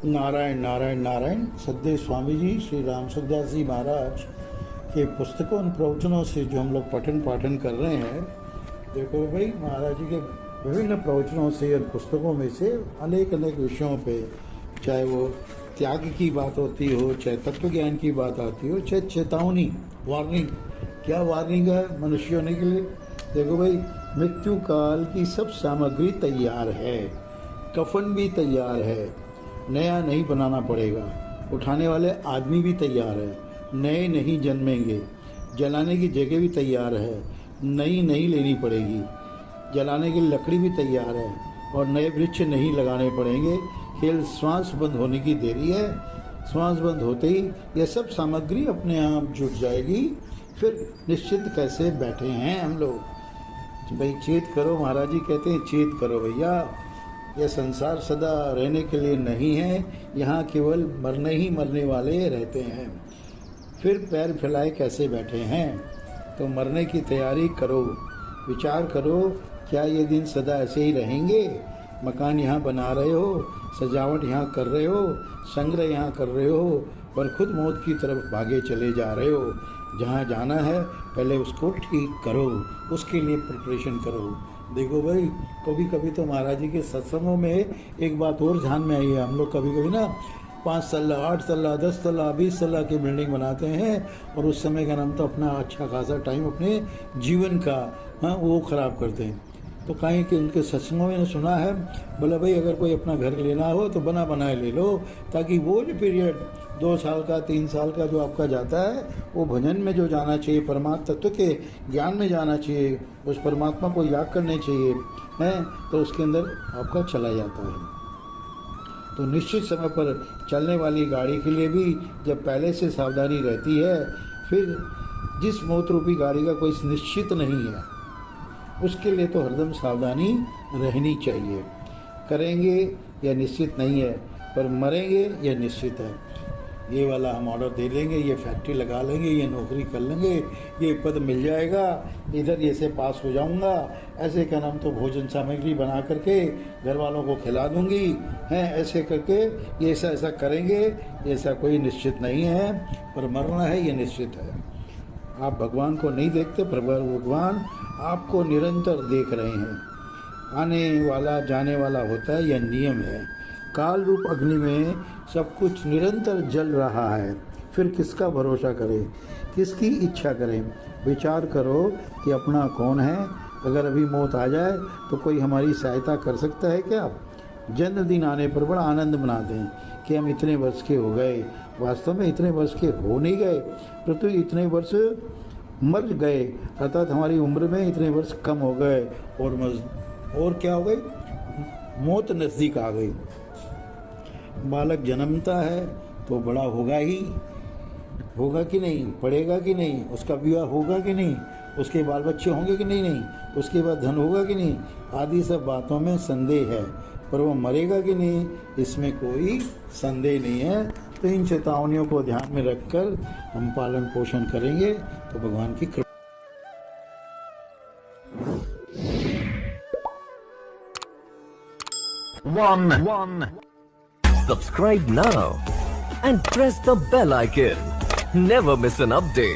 नारायण नारायण नारायण। सद्देव स्वामी जी श्री राम सुखदास जी महाराज के पुस्तकों और प्रवचनों से जो हम लोग पठन पाठन कर रहे हैं, देखो भाई महाराज जी के विभिन्न प्रवचनों से और पुस्तकों में से अनेक अनेक विषयों पे, चाहे वो त्याग की बात होती हो, चाहे तत्व ज्ञान की बात आती हो, चाहे चेतावनी वार्निंग, क्या वार्निंग है मनुष्य होने के लिए। देखो भाई, मृत्यु काल की सब सामग्री तैयार है, कफन भी तैयार है, नया नहीं बनाना पड़ेगा, उठाने वाले आदमी भी तैयार है, नए नहीं जन्मेंगे, जलाने की जगह भी तैयार है, नई नहीं लेनी पड़ेगी, जलाने की लकड़ी भी तैयार है और नए वृक्ष नहीं लगाने पड़ेंगे। केवल श्वास बंद होने की देरी है, श्वास बंद होते ही यह सब सामग्री अपने आप जुट जाएगी। फिर निश्चित कैसे बैठे हैं हम लोग, भाई चेत करो, महाराज जी कहते हैं चेत करो भैया, यह संसार सदा रहने के लिए नहीं है, यहाँ केवल मरने ही मरने वाले रहते हैं। फिर पैर फैलाए कैसे बैठे हैं, तो मरने की तैयारी करो, विचार करो, क्या ये दिन सदा ऐसे ही रहेंगे। मकान यहाँ बना रहे हो, सजावट यहाँ कर रहे हो, संग्रह यहाँ कर रहे हो, पर खुद मौत की तरफ भागे चले जा रहे हो। जहाँ जाना है पहले उसको ठीक करो, उसके लिए प्रिपरेशन करो। देखो भाई, कभी कभी तो महाराज जी के सत्संगों में एक बात और ध्यान में आई है, हम लोग कभी कभी ना 5 तल्ला 8 तल्ला 10 तल्ला 20 तल्ला की बिल्डिंग बनाते हैं और उस समय का नाम तो अपना अच्छा खासा टाइम अपने जीवन का वो ख़राब करते हैं। तो कहीं कि उनके सत्संगों में सुना है, बोला भाई अगर कोई अपना घर लेना हो तो बना बनाए ले लो, ताकि वो जो पीरियड 2 साल का 3 साल का जो आपका जाता है वो भजन में जो जाना चाहिए, परमात्मा तत्व के ज्ञान में जाना चाहिए, उस परमात्मा को याद करने चाहिए हैं, तो उसके अंदर आपका चला जाता है। तो निश्चित समय पर चलने वाली गाड़ी के लिए भी जब पहले से सावधानी रहती है, फिर जिस मौत रूपी गाड़ी का कोई निश्चित नहीं है, उसके लिए तो हरदम सावधानी रहनी चाहिए। करेंगे यह निश्चित नहीं है, पर मरेंगे यह निश्चित है। ये वाला हम ऑर्डर दे लेंगे, ये फैक्ट्री लगा लेंगे, ये नौकरी कर लेंगे, ये पद मिल जाएगा, इधर ये से पास हो जाऊंगा, ऐसे का नाम तो भोजन सामग्री बना करके घर वालों को खिला दूंगी हैं, ऐसे करके ये ऐसा करेंगे, ऐसा कोई निश्चित नहीं है, पर मरना है ये निश्चित है। आप भगवान को नहीं देखते, पर भगवान आपको निरंतर देख रहे हैं। आने वाला जाने वाला होता है, यह नियम है। काल रूप अग्नि में सब कुछ निरंतर जल रहा है, फिर किसका भरोसा करें, किसकी इच्छा करें। विचार करो कि अपना कौन है। अगर अभी मौत आ जाए तो कोई हमारी सहायता कर सकता है क्या। जन्मदिन आने पर बड़ा आनंद मनाते हैं कि हम इतने वर्ष के हो गए, वास्तव में इतने वर्ष के हो नहीं गए, परंतु इतने वर्ष मर गए, अर्थात हमारी उम्र में इतने वर्ष कम हो गए और क्या हो गई, मौत नज़दीक आ गई। बालक जन्मता है तो बड़ा होगा ही, होगा कि नहीं, पढ़ेगा कि नहीं, उसका विवाह होगा कि नहीं, उसके बाल बच्चे होंगे कि नहीं, उसके बाद धन होगा कि नहीं, आदि सब बातों में संदेह है, पर वो मरेगा कि नहीं इसमें कोई संदेह नहीं है। तो इन चेतावनियों को ध्यान में रखकर हम पालन पोषण करेंगे तो भगवान की कृपा। One. Subscribe now and press the bell icon. Never miss an update.